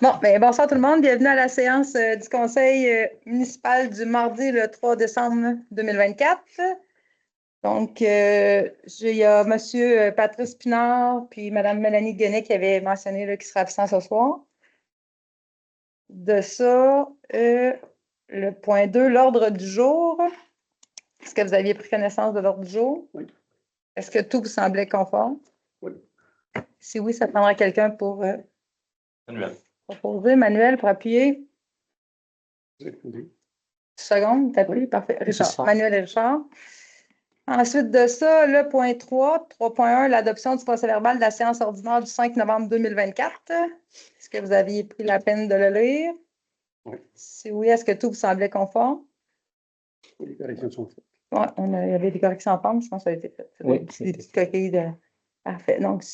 Bon, bien, bonsoir tout le monde. Bienvenue à la séance du conseil municipal du mardi le 3 décembre 2024. Donc, il y a M. Patrice Pinard puis Mme Mélanie Guenet qui avaient mentionné là, qu'ils seraient absents ce soir. De ça, le point 2, l'ordre du jour. Est-ce que vous aviez pris connaissance de l'ordre du jour? Oui. Est-ce que tout vous semblait conforme? Oui. Si oui, ça prendra quelqu'un pour Manuel. proposer. Manuel, pour appuyer. Oui. Seconde, t'as pris? Oui. Parfait. Richard. Ça. Manuel et Richard. Ensuite de ça, le point 3, 3.1, l'adoption du procès-verbal de la séance ordinaire du 5 novembre 2024. Est-ce que vous aviez pris la peine de le lire? Oui. Si oui, est-ce que tout vous semblait conforme? Oui, les corrections sont faites. Oui, il y avait des corrections en forme, je pense que ça a été fait. Oui, des petites coquilles de... Parfait. Donc,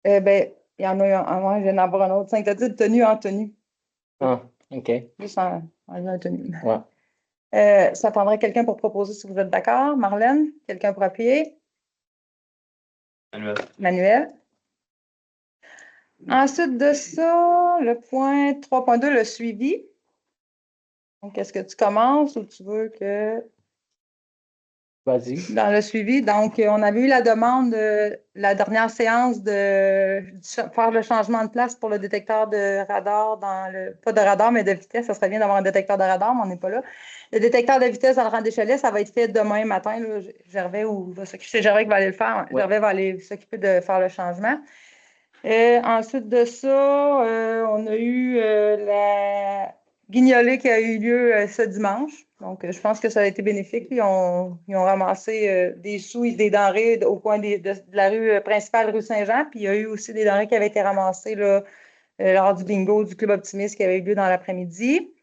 ben, il y en a eu un, moi, je viens d'en avoir un autre. 5 de tenue en tenue. Ah, OK. Juste en tenue. Ouais. Ça prendrait quelqu'un pour proposer si vous êtes d'accord. Marlène, quelqu'un pour appuyer? Manuel. Ensuite de ça, le point 3.2, le suivi. Donc, est-ce que tu commences ou tu veux que... Vas-y. Dans le suivi, donc, on avait eu la demande, la dernière séance, de faire le changement de place pour le détecteur de radar, pas de radar, mais de vitesse. Ça serait bien d'avoir un détecteur de radar, mais on n'est pas là. Le détecteur de vitesse dans le rang d'échalet, ça va être fait demain matin. Là. Gervais va s'occuper. C'est Gervais qui va aller le faire. Ouais. Gervais va aller s'occuper de faire le changement. Ensuite de ça, on a eu la guignolée qui a eu lieu ce dimanche. Donc, je pense que ça a été bénéfique. Ils ont ramassé des sous et des denrées au coin de la rue principale, rue Saint-Jean. Puis, il y a eu aussi des denrées qui avaient été ramassées là, lors du bingo du Club Optimiste qui avait eu lieu dans l'après-midi.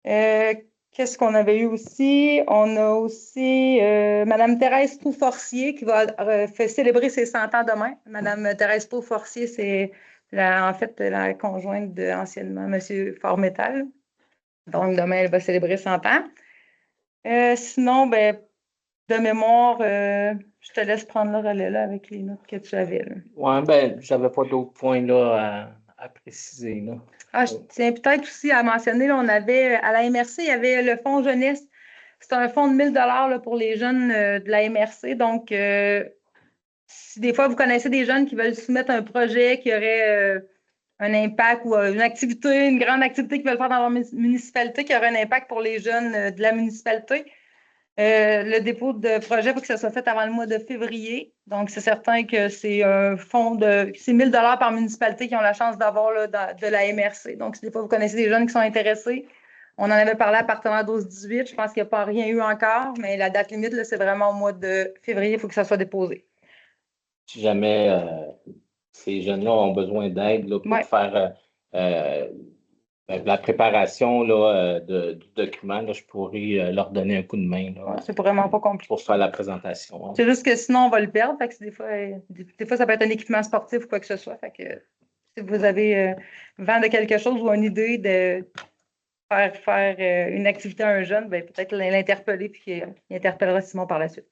Qu'est-ce qu'on avait eu aussi? On a aussi Mme Thérèse Proux-Forcier qui va célébrer ses 100 ans demain. Mme Thérèse Proux-Forcier, c'est en fait la conjointe anciennement M. Formétal. Donc, demain, elle va célébrer 100 ans. Sinon, ben, de mémoire, je te laisse prendre le relais là, avec les notes que tu avais. Oui, ben, j'avais pas d'autres points là, à préciser. Là. Ah, je tiens peut-être aussi à mentionner, là, on avait à la MRC, il y avait le fonds jeunesse. C'est un fonds de 1 000 là, pour les jeunes de la MRC. Donc, si des fois vous connaissez des jeunes qui veulent soumettre un projet qui aurait un impact ou une activité, une grande activité qu'ils veulent faire dans leur municipalité qui aurait un impact pour les jeunes de la municipalité, le dépôt de projet, il faut que ça soit fait avant le mois de février. Donc, c'est certain que c'est un fonds c'est 1 000 par municipalité qui ont la chance d'avoir de la MRC. Donc, si des fois vous connaissez des jeunes qui sont intéressés, on en avait parlé à partenaire 12-18. Je pense qu'il n'y a pas rien eu encore, mais la date limite, c'est vraiment au mois de février, il faut que ça soit déposé. Si jamais ces jeunes-là ont besoin d'aide là, pour faire la préparation là, du document, là, je pourrais leur donner un coup de main. Là, c'est vraiment pas compliqué. Pour faire la présentation. Hein. C'est juste que sinon, on va le perdre. Fait que des fois, ça peut être un équipement sportif ou quoi que ce soit. Fait que si vous avez vent de quelque chose ou une idée de faire une activité à un jeune, ben, peut-être l'interpeller puis il interpellera Simon par la suite.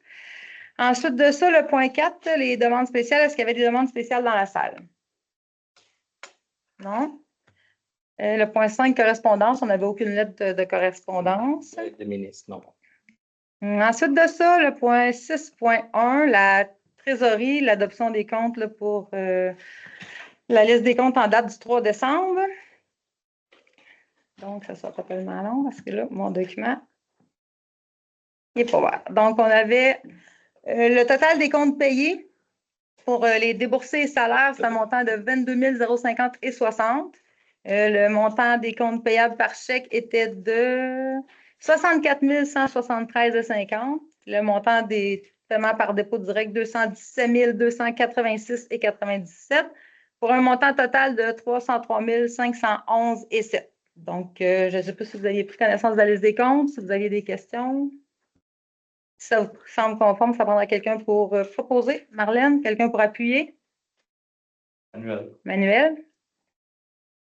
Ensuite de ça, le point 4, les demandes spéciales. Est-ce qu'il y avait des demandes spéciales dans la salle? Non? Le point 5, correspondance. On n'avait aucune lettre de correspondance. De ministre, non. Ensuite de ça, le point 6.1, la trésorerie, l'adoption des comptes là, pour la liste des comptes en date du 3 décembre. Donc, ça sera totalement long parce que là, mon document n'est pas ouvert. Donc, on avait le total des comptes payés pour les déboursés et salaires, c'est un montant de 22 050 et 60. Le montant des comptes payables par chèque était de 64 173,50. Le montant des paiements par dépôt direct, 217 286 et 97, pour un montant total de 303 511 et 7. Donc, je ne sais pas si vous aviez pris connaissance de la liste des comptes, si vous aviez des questions. Si ça vous semble conforme, ça prendra quelqu'un pour proposer. Marlène, quelqu'un pour appuyer? Manuel.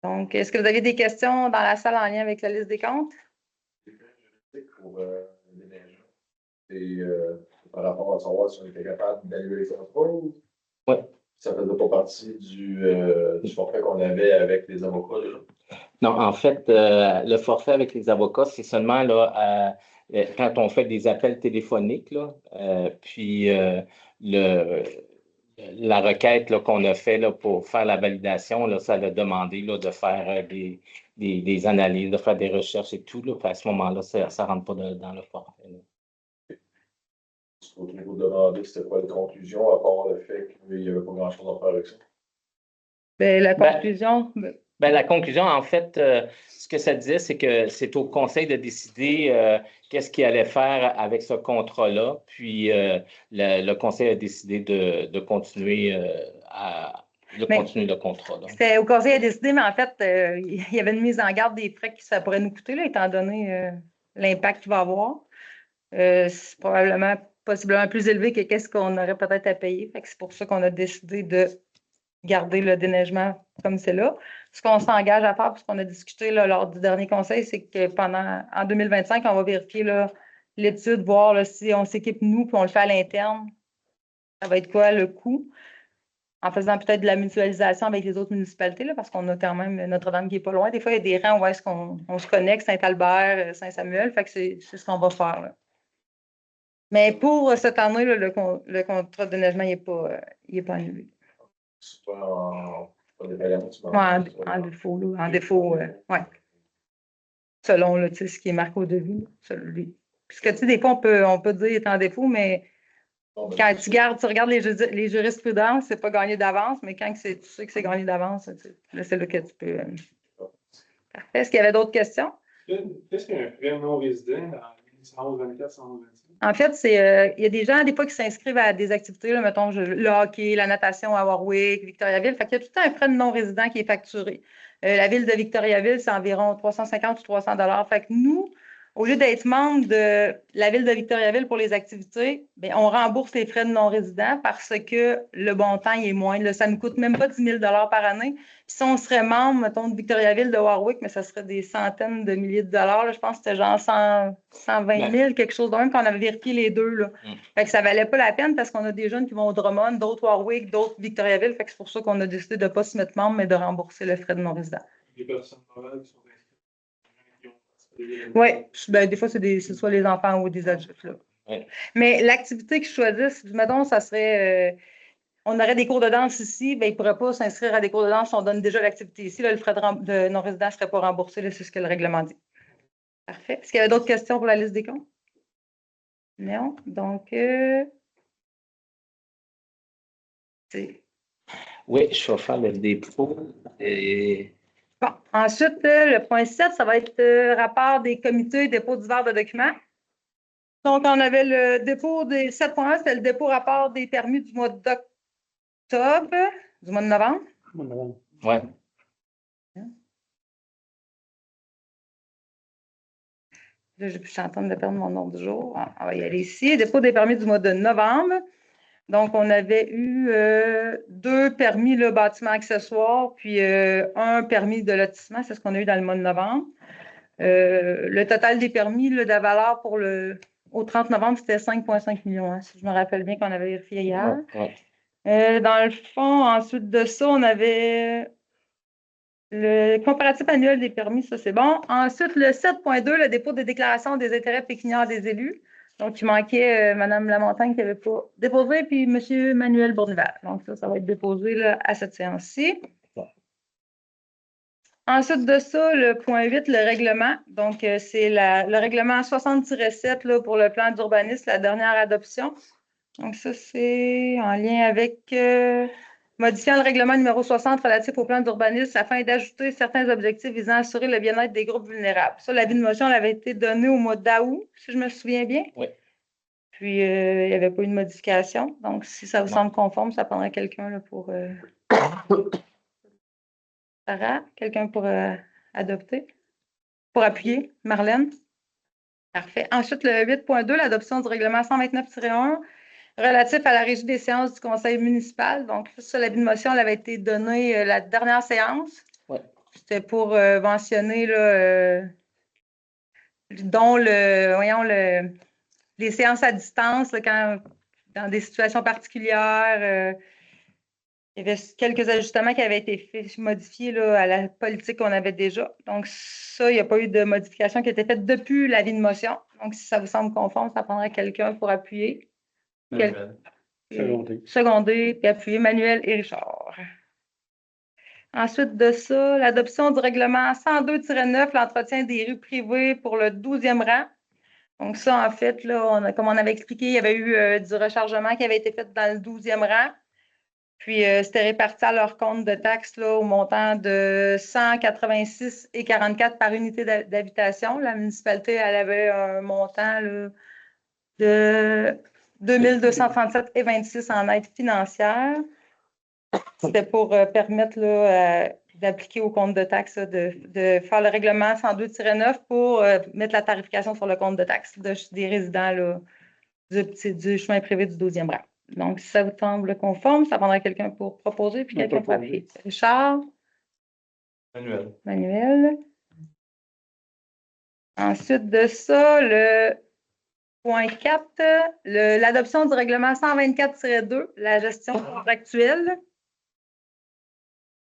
Donc, est-ce que vous avez des questions dans la salle en lien avec la liste des comptes? Pour l'énergie. Et par rapport à savoir si on était capable d'annuler les contrats. Oui. Ça faisait pas partie du forfait qu'on avait avec les avocats, déjà? Non, en fait, le forfait avec les avocats, c'est seulement là, quand on fait des appels téléphoniques, là, puis la requête là, qu'on a fait là, pour faire la validation, là, ça l'a demandé là, de faire des analyses, de faire des recherches et tout. Là, puis à ce moment-là, ça ne rentre pas dans le forfait. Là. Vous vous demandez c'était quoi les conclusions, à part le fait qu'il n'y avait pas grand-chose à faire avec ça? Bien, la conclusion. La conclusion, en fait, ce que ça disait, c'est que c'est au conseil de décider qu'est-ce qu'il allait faire avec ce contrat-là. Puis le conseil a décidé de continuer continuer le contrat. C'était au conseil à décider, mais en fait, il y avait une mise en garde des frais que ça pourrait nous coûter, là, étant donné l'impact qu'il va avoir. C'est probablement, possiblement plus élevé que qu'est-ce qu'on aurait peut-être à payer. Fait que c'est pour ça qu'on a décidé de garder le déneigement comme c'est là. Ce qu'on s'engage à faire, parce qu'on a discuté là, lors du dernier conseil, c'est que en 2025, on va vérifier l'étude, voir là, si on s'équipe nous puis on le fait à l'interne, ça va être quoi le coût, en faisant peut-être de la mutualisation avec les autres municipalités, là, parce qu'on a quand même Notre-Dame qui n'est pas loin. Des fois, il y a des rangs où est-ce qu'on se connecte, Saint-Albert, Saint-Samuel, fait que c'est ce qu'on va faire. Là. Mais pour cette année, là, le contrat de déneigement, il n'est pas annulé. C'est pas en défaillant, en défaut, là. En défaut, oui. Selon là, ce qui est marqué au devis. Puisque des fois, on peut dire qu'il est en défaut, mais quand tu regardes les jurisprudences, c'est pas gagné d'avance, mais quand tu sais que c'est gagné d'avance, là, c'est là que tu peux. Parfait. Est-ce qu'il y avait d'autres questions? Qu'est-ce qu'un frais non résident dans 124, 125? En fait, il y a des gens, des fois, qui s'inscrivent à des activités, là, mettons, le hockey, la natation à Warwick, Victoriaville. Fait qu'il y a tout un frais de non-résident qui est facturé. La ville de Victoriaville, c'est environ 350 ou 300 $. Fait que nous, au lieu d'être membre de la ville de Victoriaville pour les activités, bien, on rembourse les frais de non-résident parce que le montant il est moindre. Là, ça ne nous coûte même pas 10 000 $ par année. Puis si on serait membre, mettons, de Victoriaville, de Warwick, mais ça serait des centaines de milliers de dollars. Là, je pense que c'était genre 120 000, quelque chose de même, quand on avait vérifié les deux. Là. Fait que ça ne valait pas la peine parce qu'on a des jeunes qui vont au Drummond, d'autres Warwick, d'autres Victoriaville. Fait que c'est pour ça qu'on a décidé de ne pas se mettre membre, mais de rembourser le frais de non-résident. Les personnes morales qui sont inscrites. Oui, ben, des fois, c'est soit les enfants ou des adultes. Là. Ouais. Mais l'activité qu'ils choisissent, mettons, ça serait. On aurait des cours de danse ici, ben, ils ne pourraient pas s'inscrire à des cours de danse si on donne déjà l'activité ici. Là, le frais de non-résident ne serait pas remboursé, c'est ce que le règlement dit. Parfait. Est-ce qu'il y avait d'autres questions pour la liste des comptes? Non. Donc, oui, je vais faire le dépôt. Bon, ensuite, le point 7, ça va être rapport des comités, dépôt divers de documents. Donc, on avait le dépôt des 7.1, c'était le dépôt rapport des permis du mois d'octobre, du mois de novembre. Oui. Là, je suis en train de perdre mon ordre du jour. On va y aller ici. Dépôt des permis du mois de novembre. Donc, on avait eu 2 permis le bâtiment accessoire, puis un permis de lotissement. C'est ce qu'on a eu dans le mois de novembre. Le total des permis de la valeur au 30 novembre, c'était 5,5 millions. Hein, si je me rappelle bien qu'on avait vérifié hier. Dans le fond, ensuite de ça, on avait le comparatif annuel des permis, ça c'est bon. Ensuite, le 7.2, le dépôt des déclarations des intérêts pécuniaires des élus. Donc, il manquait Mme Lamontagne qui n'avait pas déposé, puis M. Manuel Bournival. Donc, ça va être déposé là, à cette séance-ci. Ensuite de ça, le point 8, le règlement. Donc, c'est le règlement 60-7 pour le plan d'urbanisme, la dernière adoption. Donc, ça, c'est en lien avec modifiant le règlement numéro 60 relatif au plan d'urbanisme afin d'ajouter certains objectifs visant à assurer le bien-être des groupes vulnérables. Ça, l'avis de motion avait été donné au mois d'août, si je me souviens bien. Oui. Puis, il n'y avait pas eu de modification. Donc, si ça vous semble conforme, ça prendrait quelqu'un pour... Sarah, quelqu'un pour adopter? Pour appuyer? Marlène? Parfait. Ensuite, le 8.2, l'adoption du règlement 129-1 relatif à la régie des séances du conseil municipal. Donc, ça, l'avis de motion, elle avait été donné la dernière séance. Oui. C'était pour mentionner, là, dont les séances à distance, là, dans des situations particulières, Il y avait quelques ajustements qui avaient été modifiés là, à la politique qu'on avait déjà. Donc, ça, il n'y a pas eu de modification qui a été faite depuis l'avis de motion. Donc, si ça vous semble conforme, ça prendrait quelqu'un pour appuyer. Seconder, puis appuyer Manuel et Richard. Ensuite de ça, l'adoption du règlement 102-9, l'entretien des rues privées pour le 12e rang. Donc, ça, en fait, là, comme on avait expliqué, il y avait eu du rechargement qui avait été fait dans le 12e rang. Puis, c'était réparti à leur compte de taxes là, au montant de 186,44 par unité d'habitation. La municipalité, elle avait un montant là, de 2237,26 en aide financière. C'était pour permettre d'appliquer au compte de taxes, de faire le règlement 102-9 pour mettre la tarification sur le compte de taxes des résidents là, du chemin privé du 12e rang. Donc, si ça vous semble conforme, ça prendra quelqu'un pour proposer puis quelqu'un pour appuyer. Richard? Manuel. Ensuite de ça, le point 4, l'adoption du règlement 124-2, la gestion contractuelle.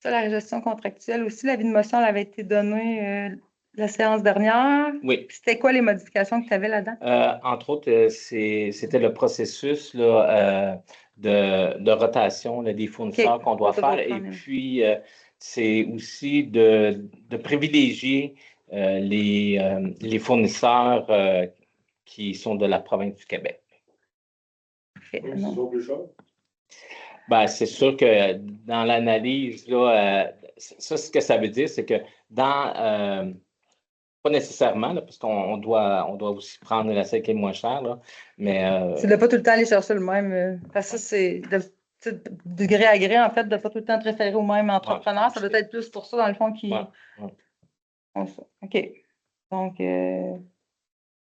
Ça, la gestion contractuelle aussi, l'avis de motion elle avait été donnée la séance dernière. Oui. C'était quoi les modifications que tu avais là-dedans? Entre autres, c'était le processus là, de rotation là, des fournisseurs qu'on doit faire. Et puis, c'est aussi de privilégier les fournisseurs qui sont de la province du Québec. Même s'ils sont plus chers? Ben, c'est sûr que dans l'analyse, là, ça, ce que ça veut dire, c'est que pas nécessairement, là, parce qu'on doit aussi prendre la celle qui est moins chère, là, mais... C'est de ne pas tout le temps aller chercher le même. Parce que ça, c'est de gré à gré, en fait, de ne pas tout le temps te référer au même entrepreneur. Ça doit être plus pour ça, dans le fond, qui... OK. Donc,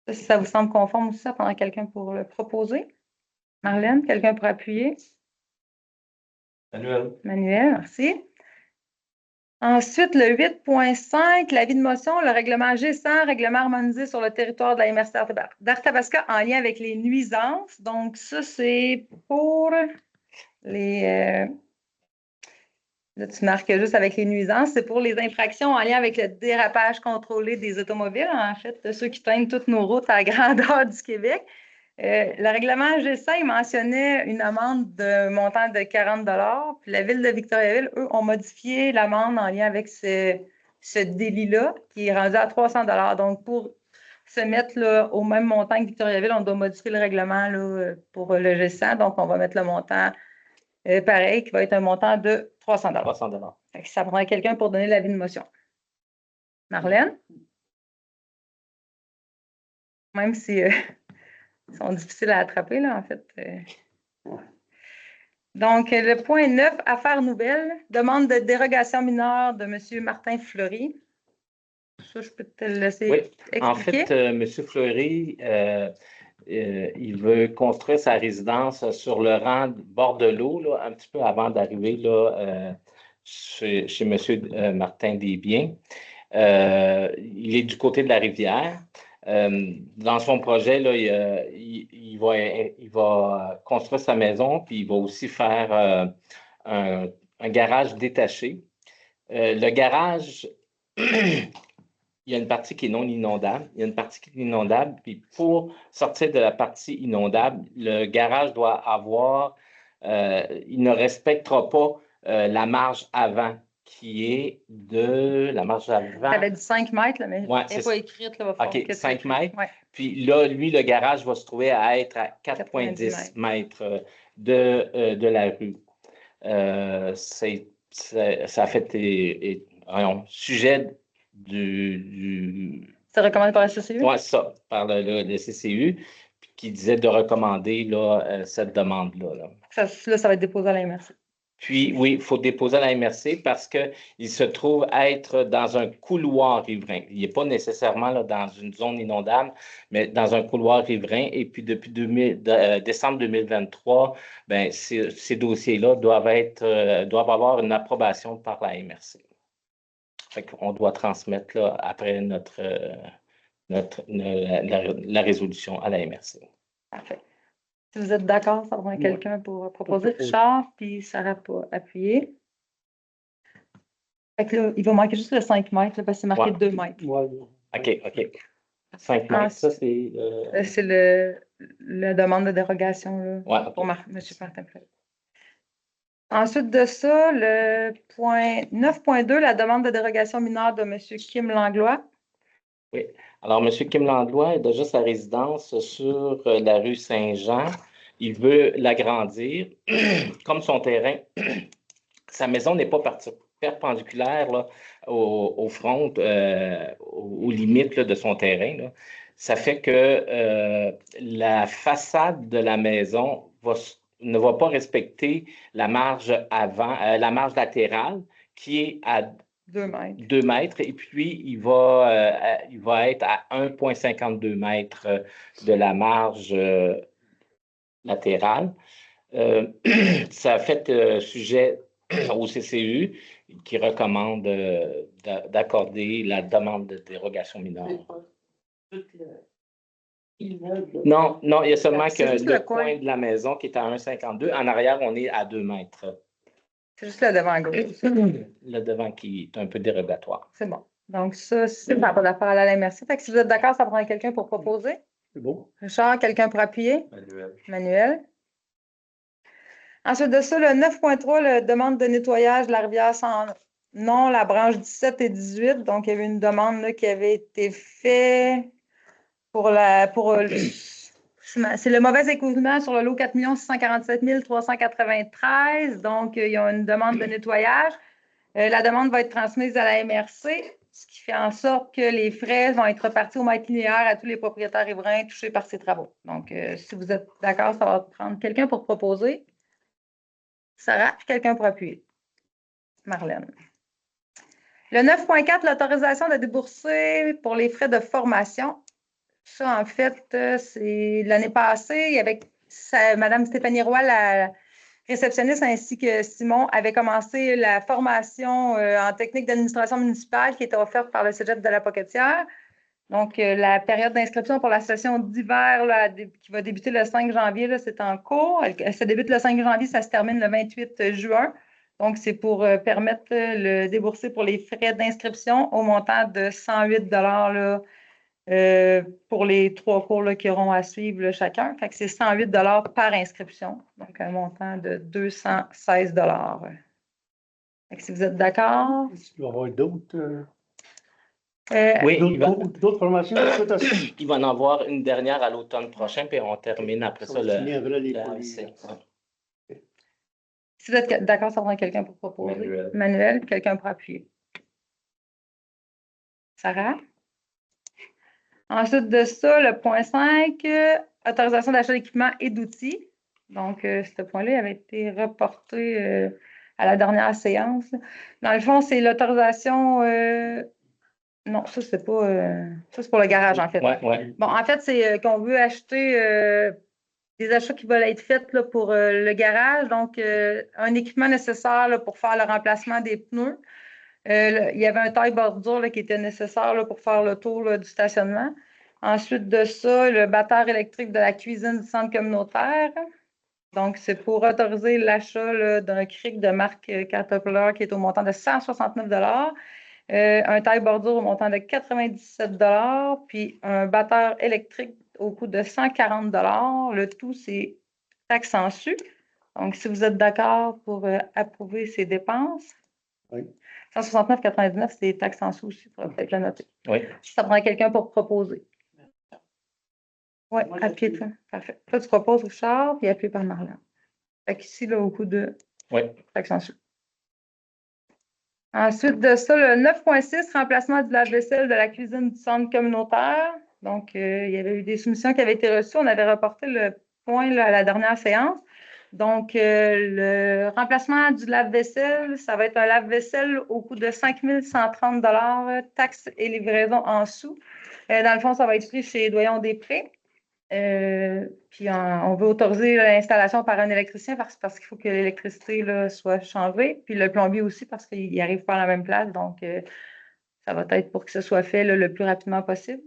si ça vous semble conforme aussi, ça prendra quelqu'un pour le proposer. Marlène, quelqu'un pour appuyer? Manuel, merci. Ensuite, le 8.5, l'avis de motion, le règlement G100, règlement harmonisé sur le territoire de la MRC d'Arthabasca en lien avec les nuisances. Donc, ça, c'est pour les... là, tu marques juste avec les nuisances. C'est pour les infractions en lien avec le dérapage contrôlé des automobiles, en fait, ceux qui teignent toutes nos routes à la grandeur du Québec. Le règlement G100, il mentionnait une amende de montant de 40 $. Puis la Ville de Victoriaville, eux, ont modifié l'amende en lien avec ce délit-là, qui est rendu à 300 $. Donc, pour se mettre là, au même montant que Victoriaville, on doit modifier le règlement là, pour le G100. Donc, on va mettre le montant pareil, qui va être un montant de 300 $. 300 $. Ça prendrait quelqu'un pour donner l'avis de motion. Marlène? Même si... Ils sont difficiles à attraper, là, en fait. Donc, le point 9, affaires nouvelles, demande de dérogation mineure de M. Martin Fleury. Ça, je peux te le laisser expliquer. En fait, M. Fleury, il veut construire sa résidence sur le rang bord de l'eau, là, un petit peu avant d'arriver là, chez M. Martin Desbiens. Il est du côté de la rivière. Dans son projet, là, il va construire sa maison, puis il va aussi faire un garage détaché. Le garage, il y a une partie qui est non inondable. Il y a une partie qui est inondable, puis pour sortir de la partie inondable, le garage doit avoir, il ne respectera pas la marge avant, qui est de la marge avant. Tu avais dit 5 mètres, là, mais elle n'est pas écrite. Là, OK, 5 mètres. Ouais. Puis là, lui, le garage va se trouver à être à 4,10 mètres de la rue. Ça a fait sujet C'est recommandé par la CCU? Oui, ça, par le CCU, qui disait de recommander là, cette demande-là. Là, ça va être déposé à la MRC. Puis, oui, il faut déposer à la MRC parce qu'il se trouve être dans un couloir riverain. Il n'est pas nécessairement là, dans une zone inondable, mais dans un couloir riverain. Et puis, depuis décembre 2023, ben, ces dossiers-là doivent avoir une approbation par la MRC. Fait qu'on doit transmettre là, après la résolution à la MRC. Parfait. Si vous êtes d'accord, ça prend quelqu'un pour proposer. Richard, puis Sarah pour appuyer. Fait que là, il va manquer juste le 5 mètres, là, parce que c'est marqué 2 mètres. OK. 5 mètres, ça, c'est... C'est la demande de dérogation là, pour M. Martin Fleury. Ensuite de ça, le point 9.2, la demande de dérogation mineure de M. Kim Langlois. Oui. Alors, M. Kim Langlois a déjà sa résidence sur la rue Saint-Jean. Il veut l'agrandir. Comme son terrain, sa maison n'est pas perpendiculaire là, au front, aux limites là, de son terrain. Là. Ça fait que la façade de la maison ne va pas respecter la marge avant, la marge latérale qui est à 2 mètres, et puis il va être à 1,52 mètres de la marge latérale. Ça a fait sujet au CCU qui recommande d'accorder la demande de dérogation mineure. Non, il y a seulement que le coin de la maison qui est à 1,52. En arrière, on est à 2 mètres. C'est juste le devant à gauche. Le devant qui est un peu dérogatoire. C'est bon. Donc, ça, c'est pas d'affaire à Alain Mercier. Fait que si vous êtes d'accord, ça prend quelqu'un pour proposer. C'est bon. Richard, quelqu'un pour appuyer? Manuel. Ensuite de ça, le 9.3, la demande de nettoyage de la rivière sans nom, la branche 17 et 18. Donc, il y avait une demande là, qui avait été faite c'est le mauvais écoulement sur le lot 4 647 393. Donc, il y a une demande de nettoyage. La demande va être transmise à la MRC, ce qui fait en sorte que les frais vont être repartis au mètre linéaire à tous les propriétaires riverains touchés par ces travaux. Donc, si vous êtes d'accord, ça va prendre quelqu'un pour proposer. Sarah, puis quelqu'un pour appuyer. Marlène. Le 9.4, l'autorisation de débourser pour les frais de formation. Ça, en fait, c'est l'année passée, avec Mme Stéphanie Roy, la réceptionniste, ainsi que Simon, avaient commencé la formation en technique d'administration municipale qui était offerte par le Cégep de la Pocatière. Donc, la période d'inscription pour la session d'hiver qui va débuter le 5 janvier, c'est en cours. Ça débute le 5 janvier, ça se termine le 28 juin. Donc, c'est pour permettre le débourser pour les frais d'inscription au montant de 108 là, pour les 3 cours là, qui auront à suivre là, chacun. Fait que c'est 108 par inscription, donc un montant de 216 fait que si vous êtes d'accord. Il va y avoir d'autres Oui, d'autres formations. Il va en avoir une dernière à l'automne prochain, puis on termine après ça le Si vous êtes d'accord, ça prend quelqu'un pour proposer. Manuel, quelqu'un pour appuyer. Sarah? Ensuite de ça, le point 5, autorisation d'achat d'équipements et d'outils. Donc, ce point-là avait été reporté à la dernière séance. Dans le fond, c'est l'autorisation. Non, ça, c'est pas. Ça, c'est pour le garage, en fait. Ouais. Bon, en fait, c'est qu'on veut acheter des achats qui veulent être faits là, pour le garage. Donc, un équipement nécessaire là, pour faire le remplacement des pneus. Il y avait un taille-bordure qui était nécessaire là, pour faire le tour là, du stationnement. Ensuite de ça, le batteur électrique de la cuisine du centre communautaire. Donc, c'est pour autoriser l'achat d'un cric de marque Caterpillar qui est au montant de 169 un taille-bordure au montant de 97 puis un batteur électrique au coût de 140 Le tout, c'est taxe en su. Donc, si vous êtes d'accord pour approuver ces dépenses. Oui. 169,99, c'est taxes en sous aussi, il faudra peut-être le noter. Oui. Ça prendrait quelqu'un pour proposer. Oui, appuyé toi. Parfait. Toi, tu proposes Richard, puis appuyé par Marlène. Fait qu'ici, là, au coût de taxes en sous. Ensuite de ça, le 9.6, remplacement du lave-vaisselle de la cuisine du centre communautaire. Donc, il y avait eu des soumissions qui avaient été reçues. On avait reporté le point là, à la dernière séance. Donc, le remplacement du lave-vaisselle, ça va être un lave-vaisselle au coût de 5 130 taxes et livraison en sous. Dans le fond, ça va être pris chez Doyon des Prés. Puis, on veut autoriser l'installation par un électricien parce qu'il faut que l'électricité là, soit changée. Puis, le plombier aussi parce qu'il n'arrive pas à la même place. Donc, ça va être pour que ce soit fait là, le plus rapidement possible.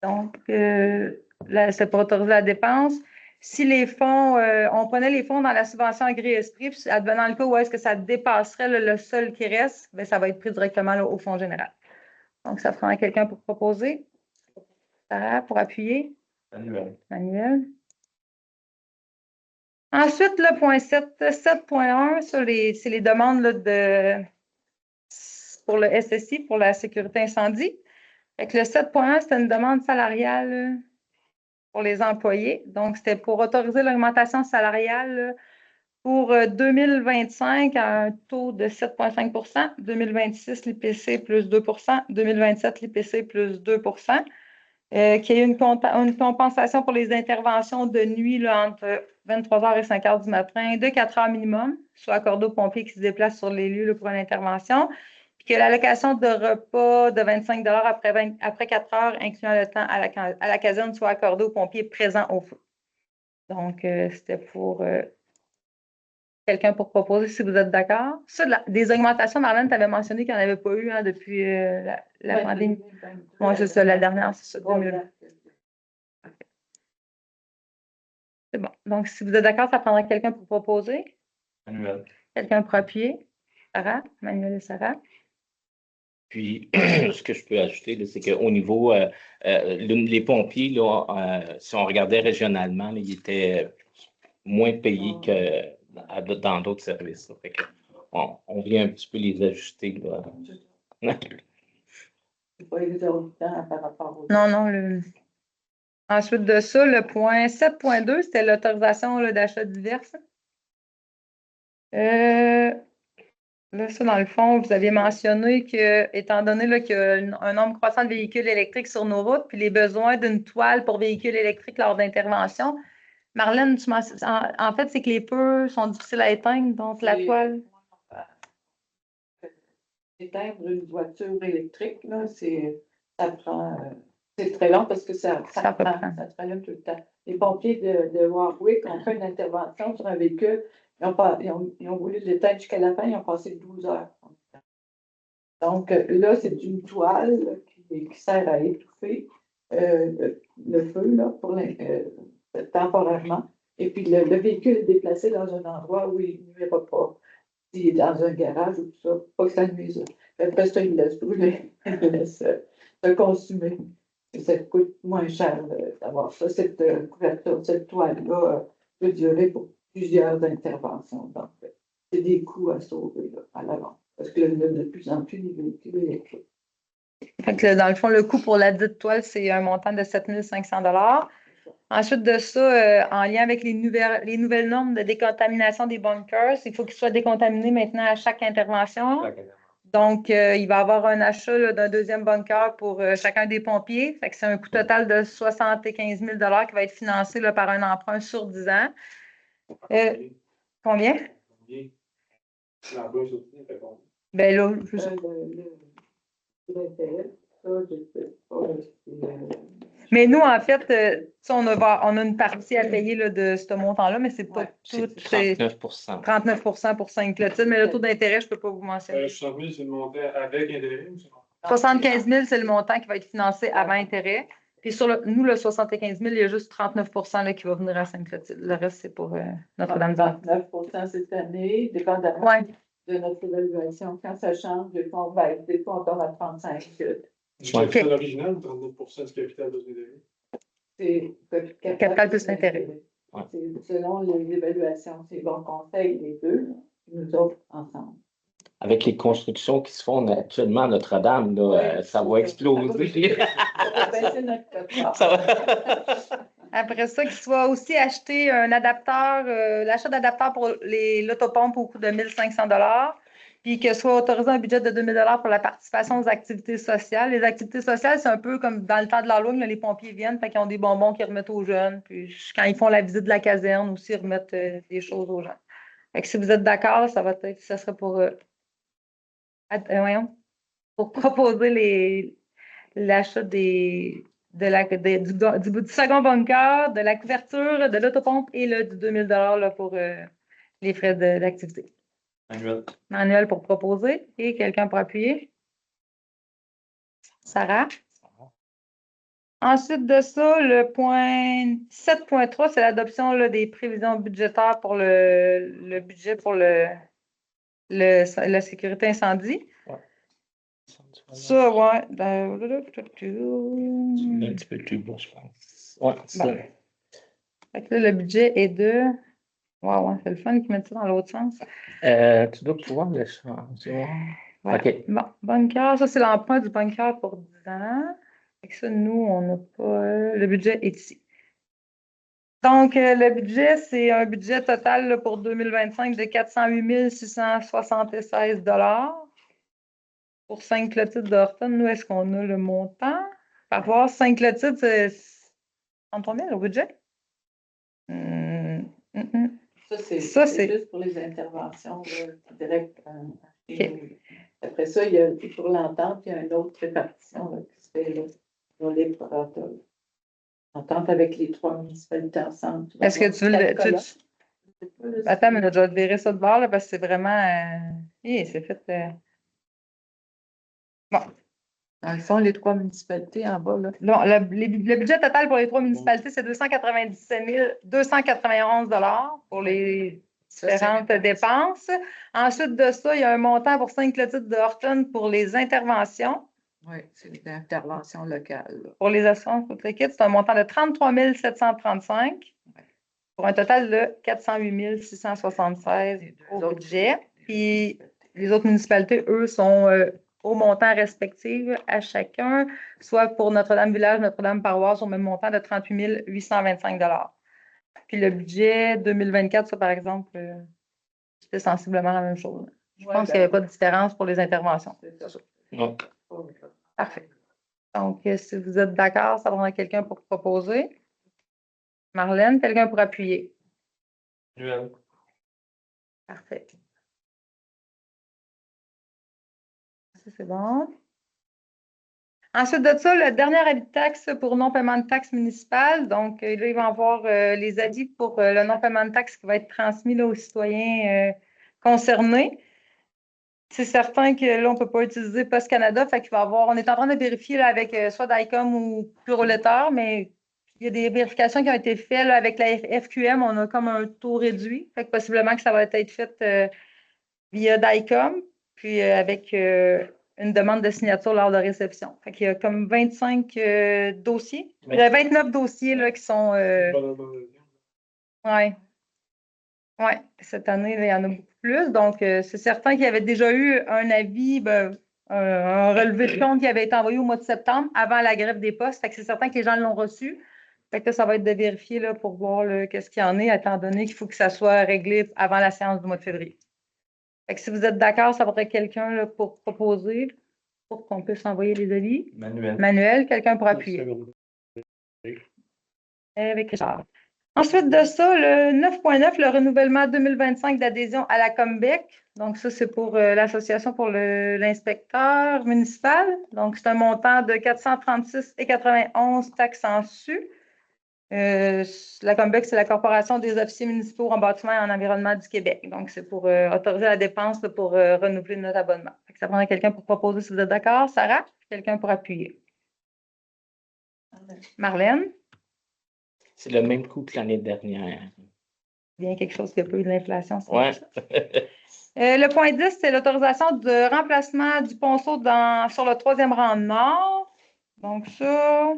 Donc, là, c'est pour autoriser la dépense. si les fonds, on prenait les fonds dans la subvention Agri-Esprit, puis advenant le cas où est-ce que ça dépasserait le seul qui reste, bien, ça va être pris directement là, au fonds général. Donc, ça prend quelqu'un pour proposer. Sarah, pour appuyer. Manuel. Ensuite, le point 7, 7.1, c'est les demandes là, pour le SSI, pour la sécurité incendie. Fait que le 7.1, c'était une demande salariale pour les employés. Donc, c'était pour autoriser l'augmentation salariale pour 2025 à un taux de 7,5 2026, l'IPC plus 2 2027, l'IPC plus 2 qu'il y ait une compensation pour les interventions de nuit là, entre 23h et 5h du matin, de 4 heures minimum, soit accordé aux pompiers qui se déplacent sur les lieux là, pour une intervention, puis que l'allocation de repas de 25 après 4 heures, incluant le temps à la caserne, soit accordée aux pompiers présents au feu. Donc, c'était pour quelqu'un pour proposer, si vous êtes d'accord. Ça, des augmentations, Marlène, tu avais mentionné qu'il n'y en avait pas eu depuis la pandémie. Oui, c'est ça, la dernière, c'est ça, 2000. C'est bon. Donc, si vous êtes d'accord, ça prendra quelqu'un pour proposer. Manuel. Quelqu'un pour appuyer. Sarah, Manuel et Sarah. Puis, ce que je peux ajouter, c'est qu'au niveau, les pompiers, là, si on regardait régionalement, là, ils étaient moins payés que dans d'autres services. Là. Fait que on vient un petit peu les ajuster. Là. C'est pas exorbitant par rapport au... Non. Ensuite de ça, le point 7.2, c'était l'autorisation d'achat diverses. Là, ça, dans le fond, vous aviez mentionné que, étant donné qu'il y a un nombre croissant de véhicules électriques sur nos routes, puis les besoins d'une toile pour véhicules électriques lors d'intervention, Marlène, en fait, c'est que les feux sont difficiles à éteindre, donc la toile. Éteindre une voiture électrique, là, c'est très long parce que ça allume tout le temps. Les pompiers de Warwick ont fait une intervention sur un véhicule. Ils ont voulu l'éteindre jusqu'à la fin, ils ont passé 12 heures. Donc là, c'est une toile qui sert à étouffer le feu là, temporairement. Et puis le véhicule est déplacé dans un endroit où il ne nuira pas. S'il est dans un garage ou tout ça, pas que ça nuise. Après ça, il laisse brûler, il laisse se consumer. Et ça coûte moins cher d'avoir ça. Cette couverture, cette toile-là peut durer pour plusieurs interventions. Donc, c'est des coûts à sauver là, à l'avant. Parce que là, de plus en plus, des véhicules électriques. Fait que, dans le fond, le coût pour la dite toile, c'est un montant de 7 500 $. Ensuite de ça, en lien avec les nouvelles normes de décontamination des bunkers, il faut qu'ils soient décontaminés maintenant à chaque intervention. Donc, il va y avoir un achat d'un deuxième bunker pour chacun des pompiers. Fait que c'est un coût total de 75 000 $ qui va être financé là, par un emprunt sur 10 ans. Combien? L'emprunt sur 10 ans, fait combien? Ben là, je sais. Mais nous, en fait, on a une partie à payer là, de ce montant-là, mais c'est pas tout. C'est 39 39 pour 5 clôtures, mais le taux d'intérêt, je ne peux pas vous mentionner. 60 000, c'est le montant avec intérêt ou c'est 75 000, c'est le montant qui va être financé avant intérêt. Puis sur nous, le 75 000, il y a juste 39 là, qui va venir à Sainte-Clotilde. Le reste, c'est pour Notre-Dame-du-Nord. 29 cette année, dépendamment de notre évaluation. Quand ça change, des fois, on tombe à 35. Du capital original ou 39 du capital plus intérêt? C'est capital plus intérêt. C'est selon les évaluations. C'est bon conseil, les deux, nous autres, ensemble. Avec les constructions qui se font actuellement à Notre-Dame, ça va exploser. Après ça, qu'il soit aussi acheté un adapteur, l'achat d'adapteurs pour l'autopompe au coût de 1 500 $, puis que soit autorisé un budget de 2 000 $ pour la participation aux activités sociales. Les activités sociales, c'est un peu comme dans le temps de l'Halloween, les pompiers viennent, fait qu'ils ont des bonbons qu'ils remettent aux jeunes, puis quand ils font la visite de la caserne aussi, ils remettent des choses aux gens. Fait que si vous êtes d'accord, ça serait pour proposer l'achat du second bunker, de la couverture, de l'autopompe et du 2 000 $ là, pour les frais d'activité. Manuel pour proposer et quelqu'un pour appuyer. Sarah? Ensuite de ça, le point 7.3, c'est l'adoption là, des prévisions budgétaires pour le budget pour la sécurité incendie. Ça, ouais. Un petit peu plus bas, je pense. Ouais, c'est Bon. Fait que là, le budget est de. Wow, ouais, c'est le fun qu'ils mettent ça dans l'autre sens. ça. Tu dois pouvoir le changer. Ouais. OK. Bon, bunker, ça, c'est l'emprunt du bunker pour 10 ans. Fait que ça, nous, on n'a pas. Le budget est ici. Donc, le budget, c'est un budget total là, pour 2025 de 408 676 pour 5 clotilles d'Orton. Nous, est-ce qu'on a le montant? Par voir 5 clotilles, c'est 33 000 au budget? Ça, c'est juste pour les interventions là, directes. Après ça, il y a pour l'entente, il y a une autre répartition là, qui se fait là, pour les préparateurs. Entente avec les 3 municipalités ensemble. Est-ce que tu veux le. Attends, mais je vais te virer ça de bord là, parce que c'est vraiment. C'est fait. Bon. Dans le fond, les 3 municipalités en bas, là. Non, le budget total pour les 3 municipalités, c'est 297 291 pour les différentes dépenses. Ensuite de ça, il y a un montant pour 5 clotilles de Horton pour les interventions. Oui, c'est des interventions locales. Là. Pour les assurances pour le kit, c'est un montant de 33 735 pour un total de 408 676 au budget. Puis les autres municipalités, eux, sont au montant respectif à chacun, soit pour Notre-Dame-Village, Notre-Dame-Paroisse, au même montant de 38 825 Puis le budget 2024, ça, par exemple, c'était sensiblement la même chose. Je pense qu'il n'y avait pas de différence pour les interventions. Non. Parfait. Donc, si vous êtes d'accord, ça prendra quelqu'un pour proposer. Marlène, quelqu'un pour appuyer. Manuel. Parfait. Ça, c'est bon. Ensuite de ça, le dernier avis de taxe pour non-paiement de taxes municipales. Donc, là, ils vont avoir les avis pour le non-paiement de taxes qui va être transmis là, aux citoyens concernés. C'est certain que là, on ne peut pas utiliser Post Canada. Fait qu'il va avoir, on est en train de vérifier là, avec soit DICOM ou Bureau-Letteur, mais il y a des vérifications qui ont été faites là, avec la FQM. On a comme un taux réduit. Fait que possiblement que ça va être fait via DICOM, puis avec une demande de signature lors de réception. Fait qu'il y a comme 25 dossiers. Il y a 29 dossiers là, qui sont. Oui. Oui, cette année, là, il y en a beaucoup plus. Donc, c'est certain qu'il y avait déjà eu un avis, un relevé de compte qui avait été envoyé au mois de septembre avant la grève des postes. Fait que c'est certain que les gens l'ont reçu. Fait que ça va être de vérifier là, pour voir qu'est-ce qu'il y en est, étant donné qu'il faut que ça soit réglé avant la séance du mois de février. Fait que si vous êtes d'accord, ça faudrait quelqu'un là, pour proposer, pour qu'on puisse envoyer les avis. Manuel, quelqu'un pour appuyer. Avec Richard. Ensuite de ça, le 9.9, le renouvellement 2025 d'adhésion à la Combec. Donc, ça, c'est pour l'association pour l'inspecteur municipal. Donc, c'est un montant de 436,91 taxes en su. La Combec, c'est la Corporation des officiers municipaux en bâtiment et en environnement du Québec. Donc, c'est pour autoriser la dépense pour renouveler notre abonnement. Ça prendrait quelqu'un pour proposer si vous êtes d'accord. Sarah, quelqu'un pour appuyer. Marlène? C'est le même coût que l'année dernière. Bien quelque chose qui a pas eu de l'inflation. Oui. Le point 10, c'est l'autorisation de remplacement du ponceau sur le 3e rang nord. Donc, ça,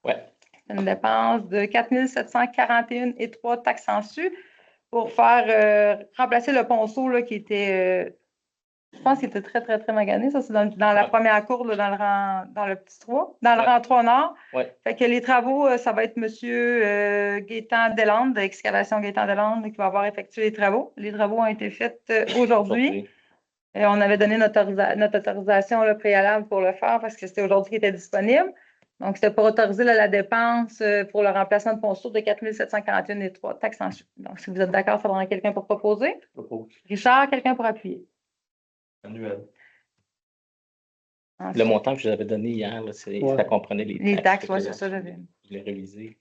c'est une dépense de 4 741,3 taxes en su pour faire remplacer le ponceau là, qui était, je pense qu'il était très, très, très magané. Ça, c'est dans la première cour, là, dans le petit 3, dans le rang 3 nord. Fait que les travaux, ça va être M. Gaétan Deslandes, d'Excavation Gaétan Deslandes, qui va avoir effectué les travaux. Les travaux ont été faits aujourd'hui. On avait donné notre autorisation là, préalable pour le faire parce que c'était aujourd'hui qu'il était disponible. Donc, c'était pour autoriser là, la dépense pour le remplacement de ponceau de 4 741,3 taxes en su. Donc, si vous êtes d'accord, ça prendra quelqu'un pour proposer. Richard, quelqu'un pour appuyer. Manuel. Le montant que je vous avais donné hier, là, ça comprenait les taxes. Les taxes, oui, c'est ça, j'avais. Je l'ai révisé.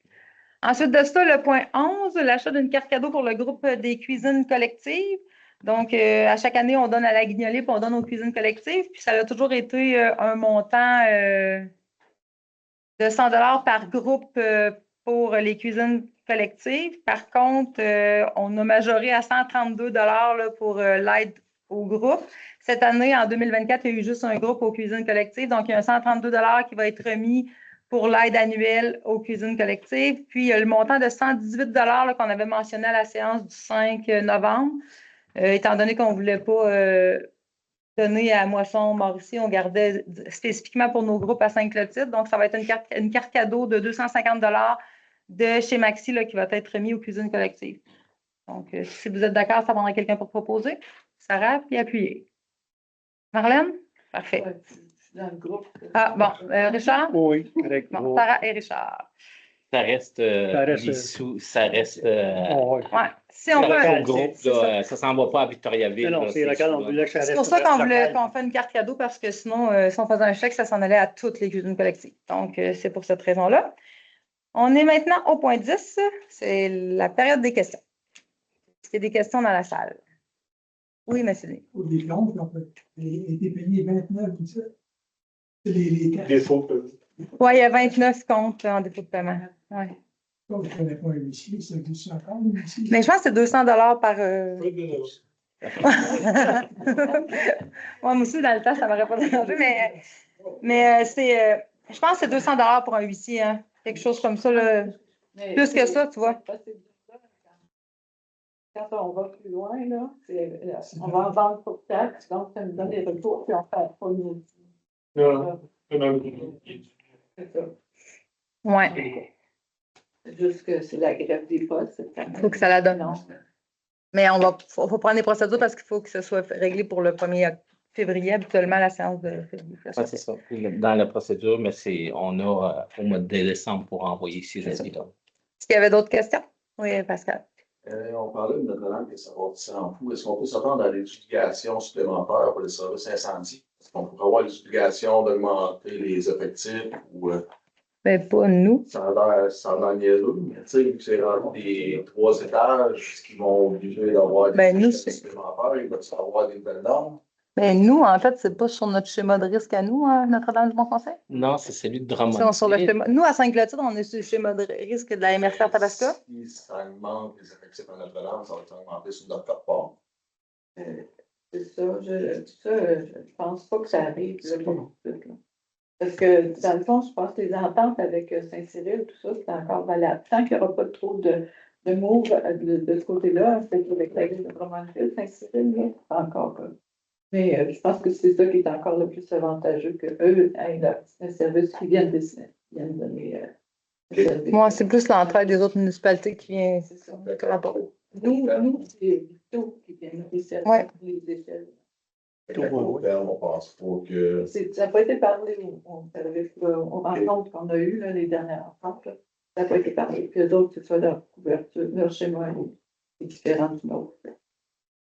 Ensuite de ça, le point 11, l'achat d'une carte cadeau pour le groupe des cuisines collectives. Donc, à chaque année, on donne à la Guignolée puis on donne aux cuisines collectives. Puis ça a toujours été un montant de 100 par groupe pour les cuisines collectives. Par contre, on a majoré à 132 là, pour l'aide au groupe. Cette année, en 2024, il y a eu juste un groupe aux cuisines collectives. Donc, il y a un 132 qui va être remis pour l'aide annuelle aux cuisines collectives. Puis, il y a le montant de 118 qu'on avait mentionné à la séance du 5 novembre. Étant donné qu'on ne voulait pas donner à Moisson Mauricie, on gardait spécifiquement pour nos groupes à Saint-Clotilde. Donc, ça va être une carte cadeau de 250 de chez Maxi là, qui va être remis aux cuisines collectives. Donc, si vous êtes d'accord, ça prendrait quelqu'un pour proposer. Sarah, puis appuyer. Marlène? Parfait. Ouais, je suis dans le groupe. Ah, bon. Richard? Oui, correct. Bon, Sarah et Richard. Ça reste, ça reste Ouais. Ouais. Si on ça reste peut. au groupe, là, ça s'en va pas à Victoriaville. Non, là, c'est local, on voulait que ça reste C'est pour ça qu'on voulait local. qu'on fait une carte cadeau parce que sinon, si on faisait un chèque, ça s'en allait à toutes les cuisines collectives. Donc, c'est pour cette raison-là. On est maintenant au point 10. C'est la période des questions. Est-ce qu'il y a des questions dans la salle? Oui, M. Denis. Pour les comptes, on peut été payé 29, tout ça. Les cartes. Défaut. Oui, il y a 29 comptes en dépôt de paiement. Ouais. Je ne connais pas un huissier, ça existe encore, un huissier. Mais je pense que c'est 200 par. Moi aussi, dans le temps, ça ne m'aurait pas dérangé, mais c'est. Je pense que c'est 200 pour un huissier, hein. Quelque chose comme ça. Là. Mais Plus que ça, tu vois. Quand on va plus loin, là, on va en vendre pour taxe, donc ça nous donne des retours, puis on fait pas nous. C'est ça. Oui. C'est juste que c'est la grève des postes. Il faut que ça la donne. Non. Mais faut prendre les procédures parce qu'il faut que ce soit réglé pour le 1er février, habituellement, la séance de février. Ouais, c'est ça. Dans la procédure, mais on a au mois de décembre pour envoyer ces avis-là. Est-ce qu'il y avait d'autres questions? Oui, Pascal. On parlait de Notre-Dame qui est sorti en fou. Est-ce qu'on peut s'attendre à des obligations supplémentaires pour les services incendies? Est-ce qu'on pourrait avoir des obligations d'augmenter les effectifs ou Ben, pas nous. ça a l'air niaiseux, mais tu sais, vu que c'est rendu des 3 étages, est-ce qu'ils vont obliger d'avoir des Ben, nous, obligations supplémentaires? Il va y avoir des nouvelles normes? Ben, nous, en fait, c'est pas sur notre schéma de risque à nous, hein, Notre-Dame-du-Mont-Conseil. Non, c'est celui de Drummond. Nous, à Saint-Clotilde, on est sur le schéma de risque de la MRC Tabasca. Si ça augmente les effectifs à Notre-Dame, ça va augmenter sur notre part. C'est ça, je pense pas que ça arrive. Là, tout de suite, là. Parce que, dans le fond, je pense que les ententes avec Saint-Cyril, tout ça, c'est encore valable. Tant qu'il n'y aura pas trop de moves de ce côté-là, c'est avec la ville de Drummondville, Saint-Cyril, là, c'est encore comme. Mais je pense que c'est ça qui est encore le plus avantageux qu'eux aient un service qui viennent donner le service. Moi, c'est plus l'entraide des autres municipalités qui vient. C'est ça. Nous, c'est Vito qui vient nous servir Ouais. les échelles. À court terme, on pense pas que. Ça n'a pas été parlé aux rencontres qu'on a eues, là, les dernières rencontres. Là. Ça n'a pas été parlé. Puis eux autres, c'est ça, leur couverture, leur schéma est différent du nôtre.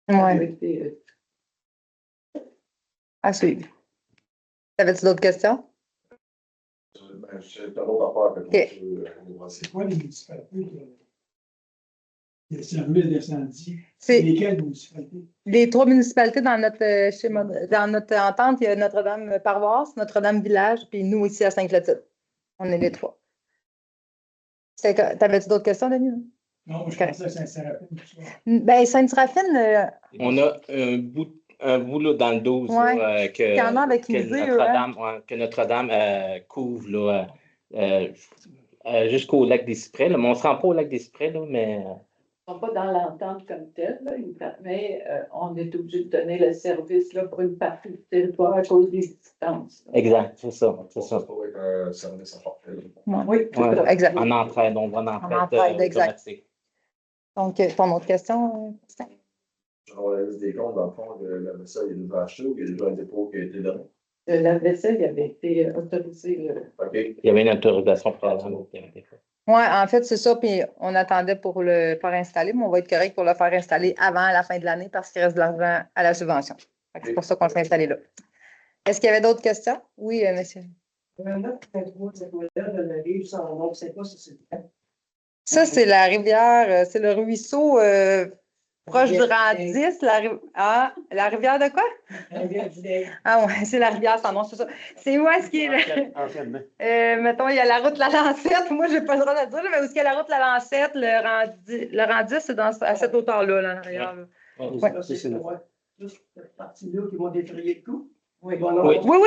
Oui, à suivre. T'avais-tu d'autres questions? Ben, j'ai pas d'autre affaire que C'est quoi les municipalités qui ont servi d'incendie? C'est Lesquelles municipalités? les 3 municipalités dans notre schéma, dans notre entente, il y a Notre-Dame Paroisse, Notre-Dame Village, puis nous ici à Saint-Clotilde. On est les 3. T'avais-tu d'autres questions, Denis? Non, je pensais à Saint-Séraphine. Ben, Sainte-Séraphine, On a un bout là, dans le 12 Ouais. là, qu'il y en a avec musée, que Notre-Dame couvre là, jusqu'au lac des Cyprès. Là. Mais on ne se rend pas au lac des Cyprès, là, mais. Ils ne sont pas dans l'entente comme telle, là, mais on est obligé de donner le service là, pour une partie du territoire à cause des distances. Là. Exact, c'est ça. C'est ça. Ça pourrait être un service à forfait. Oui, tout Ouais. à fait. exact. En entraide, on va en entraide. entraide, exact. automatique. Donc, ton autre question, Christian? Genre, la liste des comptes, dans le fond, la vaisselle, il est déjà acheté ou il y a déjà un dépôt qui a été donné? La vaisselle avait été autorisée. OK. Il y avait une autorisation préalable qui avait été faite. Oui, en fait, c'est ça. Puis on attendait pour le faire installer, mais on va être correct pour le faire installer avant la fin de l'année parce qu'il reste de l'argent à la subvention. Fait que c'est pour ça qu'on le fait installer là. Est-ce qu'il y avait d'autres questions? Oui, monsieur. Ça, c'est la rivière, c'est le ruisseau proche du rang 10, la rivière de quoi? Ah ouais, c'est la rivière sans nom, c'est ça. C'est où est-ce qu'il est Anciennement. mettons, il y a la route La Lancette. Moi, j'ai pas le droit de le dire, mais où est-ce qu'il y a la route La Lancette, le rang 10, c'est à cette hauteur-là, là, en arrière. Là. Ouais, c'est Juste cette partie-là qui vont défrayer le coup. Oui,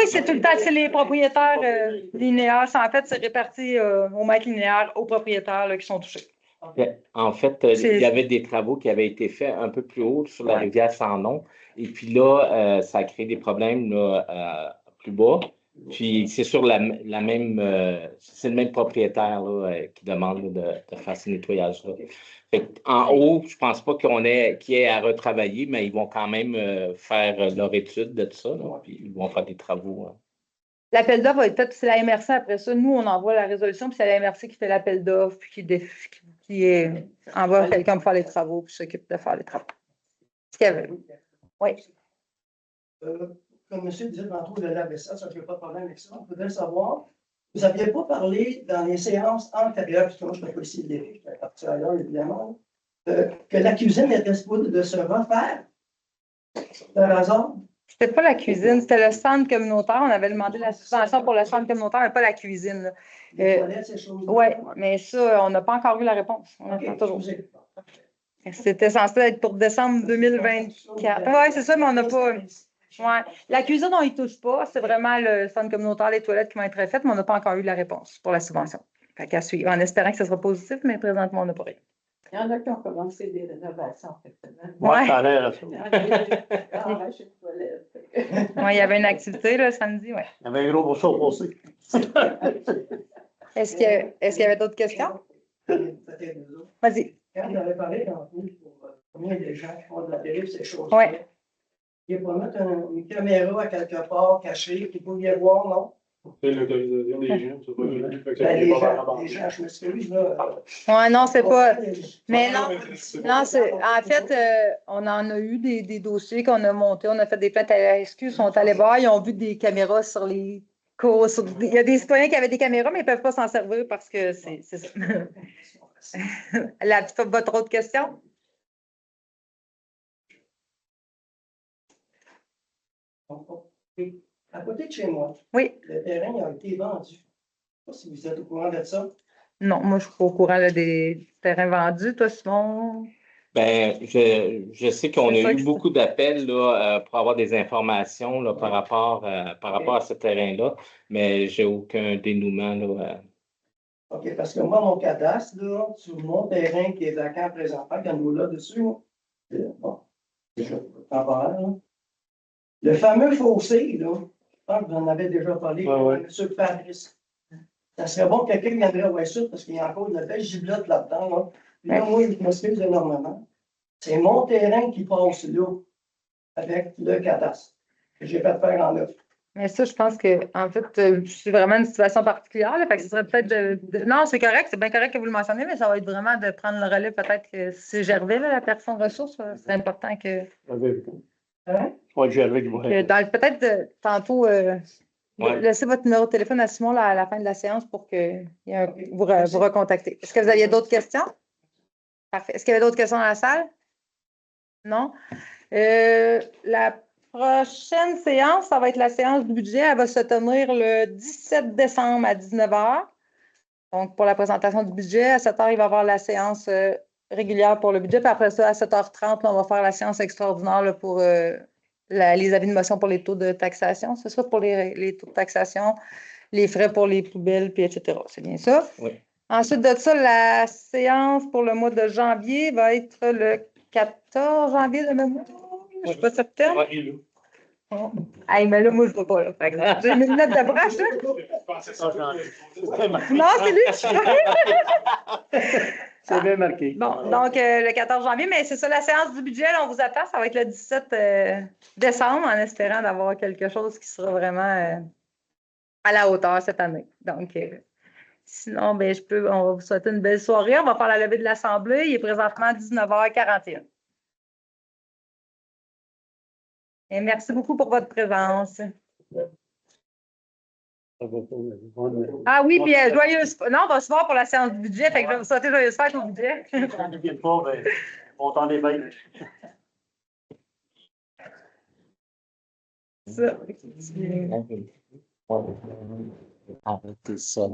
c'est tout le temps, c'est les propriétaires linéaires. En fait, c'est réparti au mètre linéaire aux propriétaires là, qui sont touchés. En fait, il y avait des travaux qui avaient été faits un peu plus haut sur la rivière sans nom. Et puis là, ça a créé des problèmes là, plus bas. Puis c'est sur la même, c'est le même propriétaire là, qui demande là, de faire ce nettoyage-là. En haut, je ne pense pas qu'il y ait à retravailler, mais ils vont quand même faire leur étude de tout ça. Là, puis ils vont faire des travaux. Hein. L'appel d'offres va être fait, c'est la MRC après ça. Nous, on envoie la résolution, puis c'est la MRC qui fait l'appel d'offres, puis qui envoie quelqu'un pour faire les travaux, puis s'occupe de faire les travaux. Ce qu'il y avait. Oui. Comme monsieur disait tantôt de la vaisselle, ça ne fait pas de problème avec ça. On voudrait savoir, vous n'aviez pas parlé dans les séances antérieures, puisque moi je ne suis pas ici de l'équipe, je suis parti ailleurs évidemment, que la cuisine était supposée de se refaire par hasard. C'était pas la cuisine, c'était le centre communautaire. On avait demandé la subvention pour le centre communautaire, mais pas la cuisine. Oui, mais ça, on n'a pas encore eu la réponse. On attend toujours. C'était censé être pour décembre 2024. Oui, c'est ça, mais on n'a pas. Ouais. La cuisine, on n'y touche pas. C'est vraiment le centre communautaire, les toilettes qui vont être refaites, mais on n'a pas encore eu la réponse pour la subvention. Fait qu'à suivre, en espérant que ce sera positif, mais présentement, on n'a pas rien. Il y en a qui ont commencé des rénovations, effectivement. Ouais, ça a l'air. Oui, il y avait une activité le samedi, oui. Il y avait un gros morceau passé. Est-ce qu'il y avait d'autres questions? Vas-y. Quand on avait parlé tantôt pour combien de gens qui font de la dérive, ces choses-là, ouais. il ne faut pas mettre une caméra à quelque part cachée qu'il faut y voir, non? C'est l'autorisation des gens, c'est pas le but. Les gens, je m'excuse, là. Oui, non, c'est pas. Mais non, c'est. En fait, on en a eu des dossiers qu'on a montés, on a fait des plaintes à la SQ, ils sont allés voir, ils ont vu des caméras sur les courses. Il y a des citoyens qui avaient des caméras, mais ils ne peuvent pas s'en servir parce que c'est ça. Votre autre question? À côté de chez moi, oui. Le terrain a été vendu. Je ne sais pas si vous êtes au courant de ça. Non, moi, je ne suis pas au courant là, des terrains vendus. Toi, Simon? Bien, je sais qu'on a eu beaucoup d'appels pour avoir des informations là, par rapport à ce terrain-là, mais je n'ai aucun dénouement. Là, OK, parce que moi, mon cadastre, là, sur mon terrain qui est vacant présentement, il y en a là-dessus, bon, déjà temporaire, là. Le fameux fossé, là, je pense que vous en avez déjà parlé, M. Fabrice. Ça serait bon que quelqu'un viendrait voir ça parce qu'il y a encore une belle giblotte là-dedans. Là. Puis là, moi, je m'excuse énormément. C'est mon terrain qui passe là avec le cadastre que j'ai fait faire en œuvre. Mais ça, je pense que, en fait, c'est vraiment une situation particulière. Là, fait que ce serait peut-être Non, c'est correct, c'est bien correct que vous le mentionnez, mais ça va être vraiment de prendre le relais. Peut-être que c'est Gervais, là, la personne ressource. Ce serait important que. Hein? Oui, Gervais qui va. Peut-être tantôt. Laissez votre numéro de téléphone à Simon là, à la fin de la séance pour que vous recontactez. Est-ce que vous aviez d'autres questions? Parfait. Est-ce qu'il y avait d'autres questions dans la salle? Non? La prochaine séance, ça va être la séance du budget. Elle va se tenir le 17 décembre à 19h. Donc, pour la présentation du budget, à 7h, il va y avoir la séance régulière pour le budget. Puis après ça, à 7h30, là, on va faire la séance extraordinaire là, pour les avis de motion pour les taux de taxation. C'est ça pour les taux de taxation, les frais pour les poubelles, puis etc. C'est bien ça? Oui. Ensuite de ça, la séance pour le mois de janvier va être le 14 janvier de mémoire. Je ne suis pas certaine. Oui, Oh. Hey, mais là, moi, je ne vois pas. Là. J'ai mes lunettes de broche. Non, c'est lui qui C'est bien marqué. Bon, donc le 14 janvier, mais c'est ça, la séance du budget, là, on vous attend. Ça va être le 17 décembre, en espérant d'avoir quelque chose qui sera vraiment à la hauteur cette année. Donc, sinon, ben, on va vous souhaiter une belle soirée. On va faire la levée de l'Assemblée. Il est présentement 19h41. Et merci beaucoup pour votre présence. Ah oui, puis joyeuse. Non, on va se voir pour la séance du budget. Fait que je vais vous souhaiter joyeuse fête au budget. Bon temps des fêtes. Ça. Arrêtez ça.